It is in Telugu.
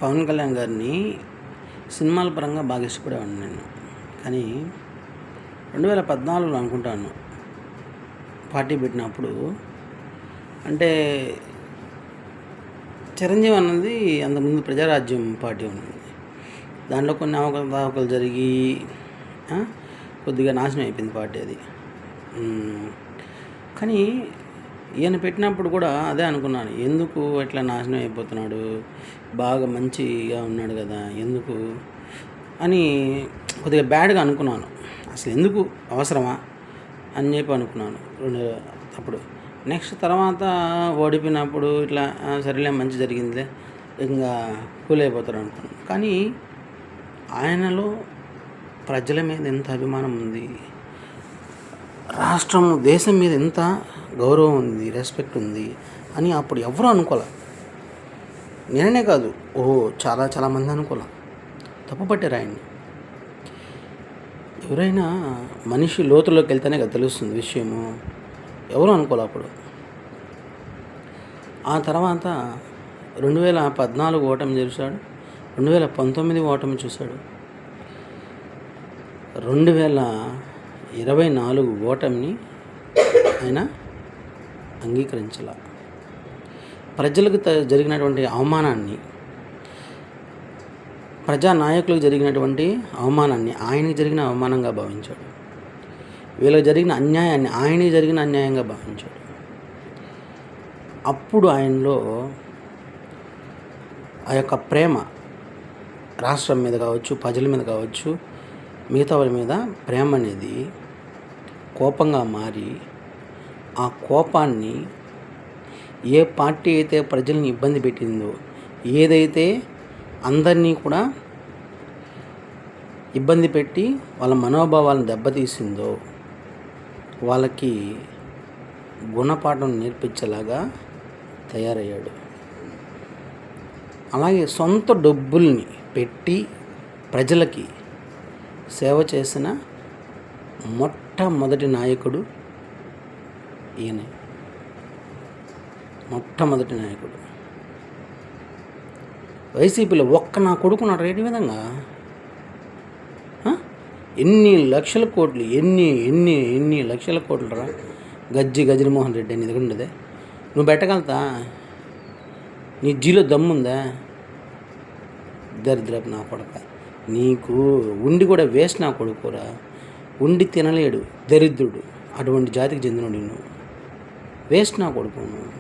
పవన్ కళ్యాణ్ గారిని సినిమాల పరంగా బాగా ఇష్టపడేవాడిని నేను. కానీ 2014లో అనుకుంటాను పార్టీ పెట్టినప్పుడు, అంటే చిరంజీవి అన్నది అంతకుముందు ప్రజారాజ్యం పార్టీ ఉన్నది. దాంట్లో కొన్ని అవకతవకలు జరిగి కొద్దిగా నాశనం అయిపోయింది పార్టీ అది. కానీ ఈయన పెట్టినప్పుడు కూడా అదే అనుకున్నాను, ఎందుకు ఇట్లా నాశనం అయిపోతున్నాడు, బాగా మంచిగా ఉన్నాడు కదా ఎందుకు అని కొద్దిగా బ్యాడ్గా అనుకున్నాను. అసలు ఎందుకు అవసరమా అని చెప్పి అనుకున్నాను అప్పుడు. నెక్స్ట్ తర్వాత ఓడిపోయినప్పుడు ఇట్లా సరేలే మంచి జరిగిందిలే ఇంకా కూల్ అయిపోతాడు అనుకున్నాను. కానీ ఆయనలో ప్రజల మీద ఎంత అభిమానం ఉంది, రాష్ట్రం దేశం మీద ఎంత గౌరవం ఉంది, రెస్పెక్ట్ ఉంది అని అప్పుడు ఎవరూ అనుకోలే. నేనే కాదు, చాలామంది అనుకోలే, తప్పు పట్టారు ఆయన్ని. ఎవరైనా మనిషి లోతులోకి వెళ్తేనే కదా తెలుస్తుంది విషయము. ఎవరు అనుకోలే అప్పుడు. ఆ తర్వాత 2014 ఓటమి చూశాడు, 2019 ఓటమి చూశాడు, 2024 ఓటమిని ఆయన అంగీకరించాల. ప్రజలకు జరిగినటువంటి అవమానాన్ని, ప్రజానాయకులకు జరిగినటువంటి అవమానాన్ని ఆయనకి జరిగిన అవమానంగా భావించాడు. వీళ్ళకి జరిగిన అన్యాయాన్ని ఆయనకి జరిగిన అన్యాయంగా భావించాడు. అప్పుడు ఆయనలో ఆ యొక్క ప్రేమ, రాష్ట్రం మీద కావచ్చు, ప్రజల మీద కావచ్చు, మిగతా వాళ్ళ మీద ప్రేమ అనేది కోపంగా మారి, ఆ కోపాన్ని ఏ పార్టీ అయితే ప్రజల్ని ఇబ్బంది పెట్టిందో, ఏదైతే అందరినీ కూడా ఇబ్బంది పెట్టి వాళ్ళ మనోభావాలను దెబ్బతీసిందో వాళ్ళకి గుణపాఠం నేర్పించేలాగా తయారయ్యాడు. అలాగే సొంత డబ్బుల్ని పెట్టి ప్రజలకి సేవ చేసిన మొట్టమొదటి నాయకుడు ఈయనే. మొట్టమొదటి నాయకుడు. వైసీపీలో నా కొడుకున్నాడు ఏ విధంగా ఎన్ని లక్షల కోట్లు, ఎన్ని లక్షల కోట్లు రా గజమోహన్ రెడ్డి అని దగ్గర ఉండదే. నువ్వు పెట్టగలుగుతా? నీ జీలో దమ్ముందా? దరిద్రపు నా కొడుక, నీకు ఉండి కూడా వేస్ట్ నా కొడుకురా. ఉండి తినలేడు దరిద్రుడు, అటువంటి జాతికి చెందినోడు నువ్వు. వేస్ట్ నా కొడుకు నువ్వు.